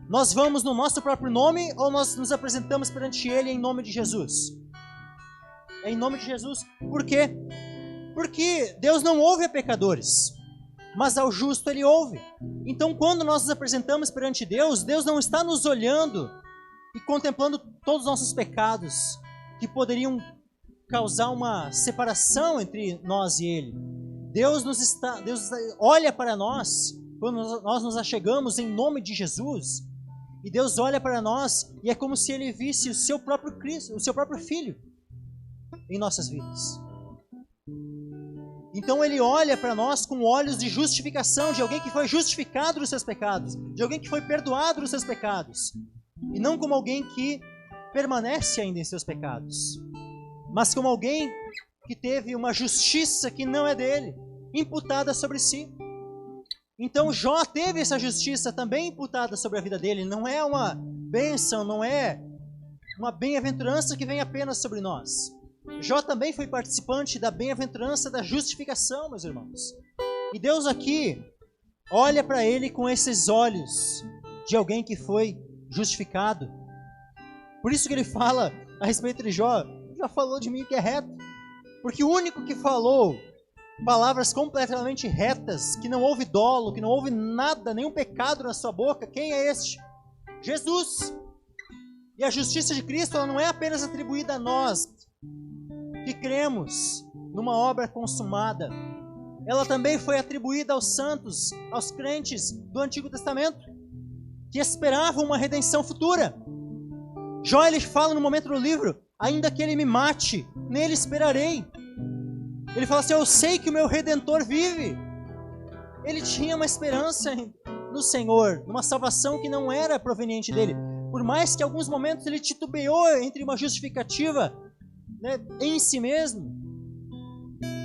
nós vamos no nosso próprio nome ou nós nos apresentamos perante Ele em nome de Jesus? É em nome de Jesus. Por quê? Porque Deus não ouve a pecadores, mas ao justo Ele ouve. Então, quando nós nos apresentamos perante Deus, Deus não está nos olhando e contemplando todos os nossos pecados que poderiam causar uma separação entre nós e Ele. Deus olha para nós quando nós nos achegamos em nome de Jesus, e Deus olha para nós e é como se Ele visse o seu próprio Cristo, o seu próprio Filho em nossas vidas. Então Ele olha para nós com olhos de justificação, de alguém que foi justificado dos seus pecados, de alguém que foi perdoado dos seus pecados, e não como alguém que permanece ainda em seus pecados, mas como alguém que teve uma justiça que não é dele, imputada sobre si. Então Jó teve essa justiça também imputada sobre a vida dele. Não é uma bênção, não é uma bem-aventurança que vem apenas sobre nós. Jó também foi participante da bem-aventurança da justificação, meus irmãos. E Deus aqui olha para ele com esses olhos de alguém que foi justificado. Por isso que ele fala a respeito de Jó: já falou de mim que é reto. Porque o único que falou palavras completamente retas, que não houve dolo, que não houve nada, nenhum pecado na sua boca, quem é este? Jesus. E a justiça de Cristo, ela não é apenas atribuída a nós que cremos numa obra consumada. Ela também foi atribuída aos santos, aos crentes do Antigo Testamento, que esperavam uma redenção futura. Jó, ele fala no momento do livro: ainda que ele me mate, nele esperarei. Ele fala assim: eu sei que o meu Redentor vive. Ele tinha uma esperança no Senhor, numa salvação que não era proveniente dele. Por mais que em alguns momentos ele titubeou entre uma justificativa, né, em si mesmo,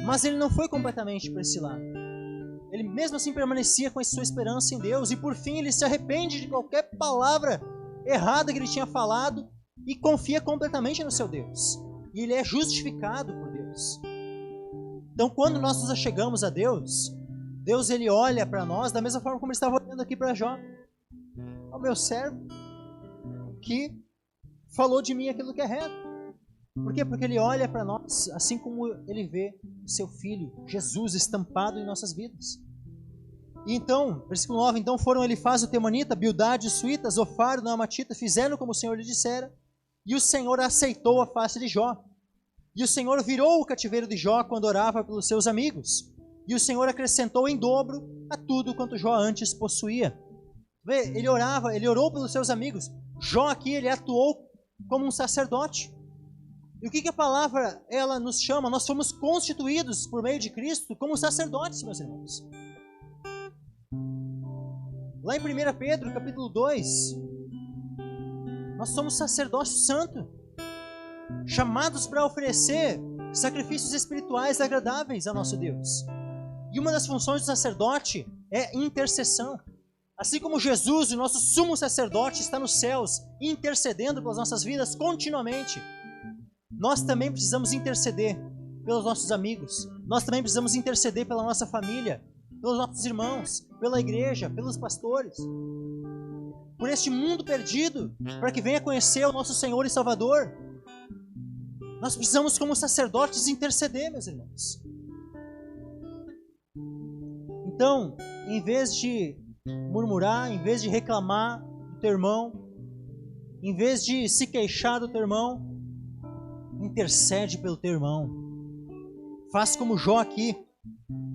mas ele não foi completamente para esse lado. Ele mesmo assim permanecia com a sua esperança em Deus, e por fim ele se arrepende de qualquer palavra errada que ele tinha falado e confia completamente no seu Deus. E ele é justificado por Deus. Então, quando nós nos achegamos a Deus, Deus ele olha para nós da mesma forma como ele estava olhando aqui para Jó. O meu servo que falou de mim aquilo que é reto. Por quê? Porque ele olha para nós assim como ele vê seu Filho, Jesus, estampado em nossas vidas. E então, versículo 9, então foram Elifaz o Temanita, Bildade, Suíta, Zofar, Naamatita, fizeram como o Senhor lhe dissera, e o Senhor aceitou a face de Jó. E o Senhor virou o cativeiro de Jó quando orava pelos seus amigos. E o Senhor acrescentou em dobro a tudo quanto Jó antes possuía. Vê, ele orou pelos seus amigos. Jó aqui, ele atuou como um sacerdote. E o que a palavra, ela nos chama? Nós fomos constituídos por meio de Cristo como sacerdotes, meus irmãos. Lá em 1 Pedro, capítulo 2, nós somos sacerdócio santo, chamados para oferecer sacrifícios espirituais agradáveis a nosso Deus. E uma das funções do sacerdote é intercessão. Assim como Jesus, o nosso sumo sacerdote, está nos céus intercedendo pelas nossas vidas continuamente, nós também precisamos interceder pelos nossos amigos. Nós também precisamos interceder pela nossa família, pelos nossos irmãos, pela igreja, pelos pastores, por este mundo perdido, para que venha conhecer o nosso Senhor e Salvador. Nós precisamos, como sacerdotes, interceder, meus irmãos. Então, em vez de murmurar, em vez de reclamar do teu irmão, em vez de se queixar do teu irmão, intercede pelo teu irmão. Faz como Jó aqui,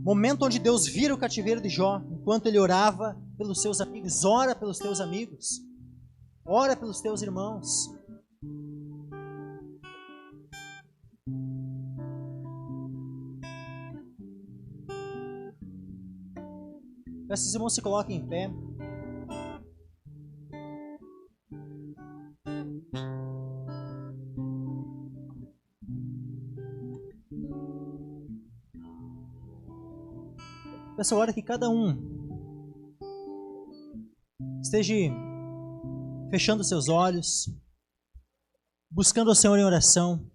momento onde Deus vira o cativeiro de Jó, enquanto ele orava pelos seus amigos. Ora pelos teus amigos, ora pelos teus irmãos. Peço que os irmãos se coloquem em pé. Peço agora que cada um esteja fechando seus olhos, buscando o Senhor em oração,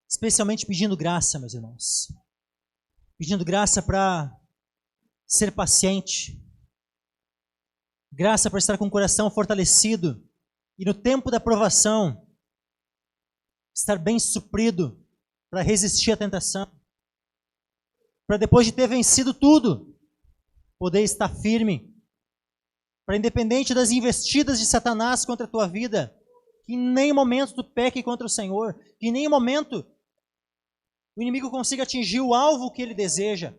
especialmente pedindo graça, meus irmãos. Pedindo graça para ser paciente, graça para estar com o coração fortalecido e no tempo da provação estar bem suprido para resistir à tentação, para depois de ter vencido tudo, poder estar firme, para independente das investidas de Satanás contra a tua vida, que em nenhum momento tu peque contra o Senhor, que em nenhum momento o inimigo consiga atingir o alvo que ele deseja,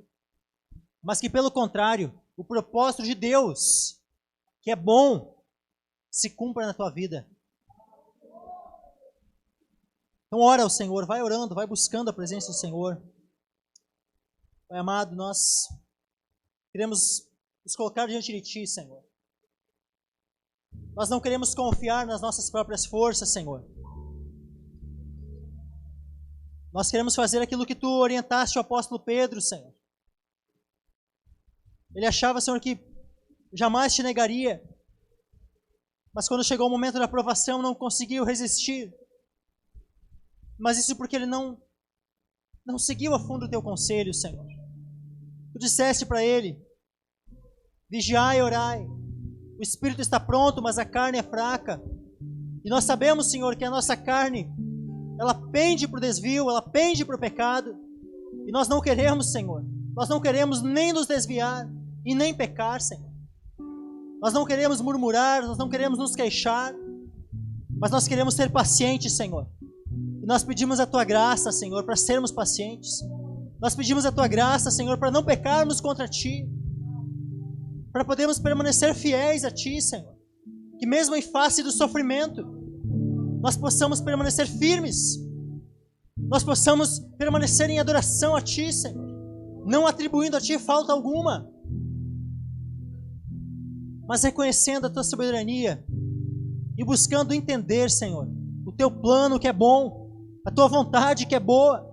mas que pelo contrário, o propósito de Deus, que é bom, se cumpra na tua vida. Então ora ao Senhor, vai orando, vai buscando a presença do Senhor. Pai amado, nós queremos nos colocar diante de Ti, Senhor. Nós não queremos confiar nas nossas próprias forças, Senhor. Nós queremos fazer aquilo que Tu orientaste o apóstolo Pedro, Senhor. Ele achava, Senhor, que jamais te negaria, mas quando chegou o momento da provação não conseguiu resistir. Mas isso porque ele não seguiu a fundo o Teu conselho, Senhor. Tu disseste para ele: vigiai e orai. O espírito está pronto, mas a carne é fraca. E nós sabemos, Senhor, que a nossa carne, ela pende para o desvio, ela pende para o pecado. E nós não queremos, Senhor. Nós não queremos nem nos desviar e nem pecar, Senhor. Nós não queremos murmurar, nós não queremos nos queixar, mas nós queremos ser pacientes, Senhor. E nós pedimos a Tua graça, Senhor, para sermos pacientes. Nós pedimos a Tua graça, Senhor, para não pecarmos contra Ti, para podermos permanecer fiéis a Ti, Senhor. Que mesmo em face do sofrimento, nós possamos permanecer firmes, nós possamos permanecer em adoração a Ti, Senhor, não atribuindo a Ti falta alguma, mas reconhecendo a Tua soberania e buscando entender, Senhor, o Teu plano que é bom, a Tua vontade que é boa.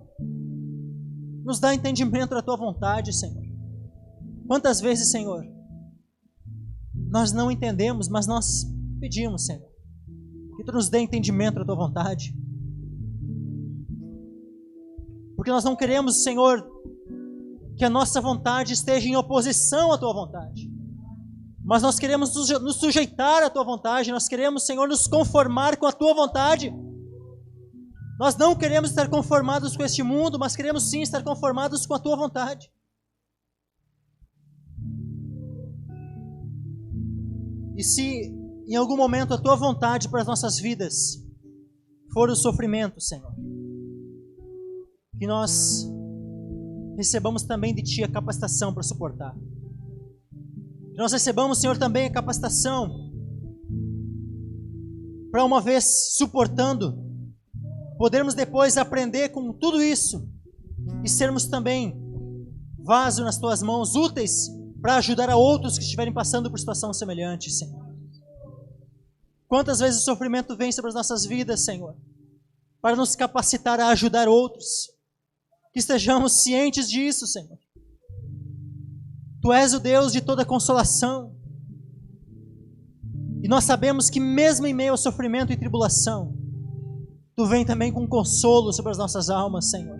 Nos dá entendimento da Tua vontade, Senhor. Quantas vezes, Senhor, nós não entendemos, mas nós pedimos, Senhor, que Tu nos dê entendimento da Tua vontade. Porque nós não queremos, Senhor, que a nossa vontade esteja em oposição à Tua vontade. Mas nós queremos nos sujeitar à Tua vontade, nós queremos, Senhor, nos conformar com a Tua vontade. Nós não queremos estar conformados com este mundo, mas queremos sim estar conformados com a Tua vontade. E se em algum momento a Tua vontade para as nossas vidas for o sofrimento, Senhor, que nós recebamos também de Ti a capacitação para suportar. Que nós recebamos, Senhor, também a capacitação para, uma vez suportando, podermos depois aprender com tudo isso e sermos também vaso nas Tuas mãos, úteis para ajudar a outros que estiverem passando por situação semelhante, Senhor. Quantas vezes o sofrimento vem sobre as nossas vidas, Senhor, para nos capacitar a ajudar outros. Que estejamos cientes disso, Senhor. Tu és o Deus de toda consolação. E nós sabemos que mesmo em meio ao sofrimento e tribulação, Tu vem também com consolo sobre as nossas almas, Senhor.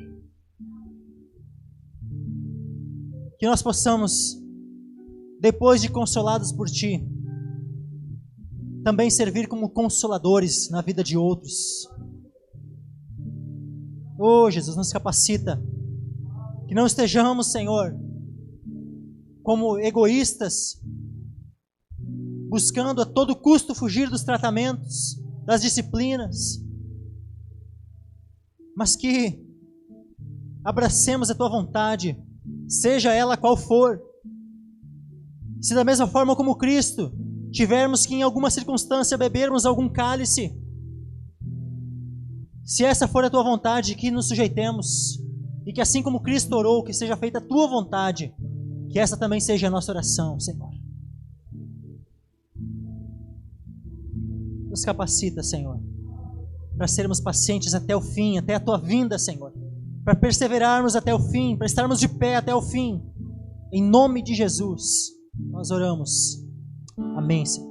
Que nós possamos, depois de consolados por Ti, também servir como consoladores na vida de outros. Oh, Jesus, nos capacita. Que não estejamos, Senhor, como egoístas, buscando a todo custo fugir dos tratamentos, das disciplinas, mas que abracemos a Tua vontade, seja ela qual for. Se da mesma forma como Cristo, tivermos que em alguma circunstância bebermos algum cálice, se essa for a Tua vontade, que nos sujeitemos, e que assim como Cristo orou, que seja feita a Tua vontade, que essa também seja a nossa oração, Senhor. Nos capacita, Senhor, para sermos pacientes até o fim, até a Tua vinda, Senhor, para perseverarmos até o fim, para estarmos de pé até o fim, Em nome de Jesus, nós oramos. Amém, Senhor.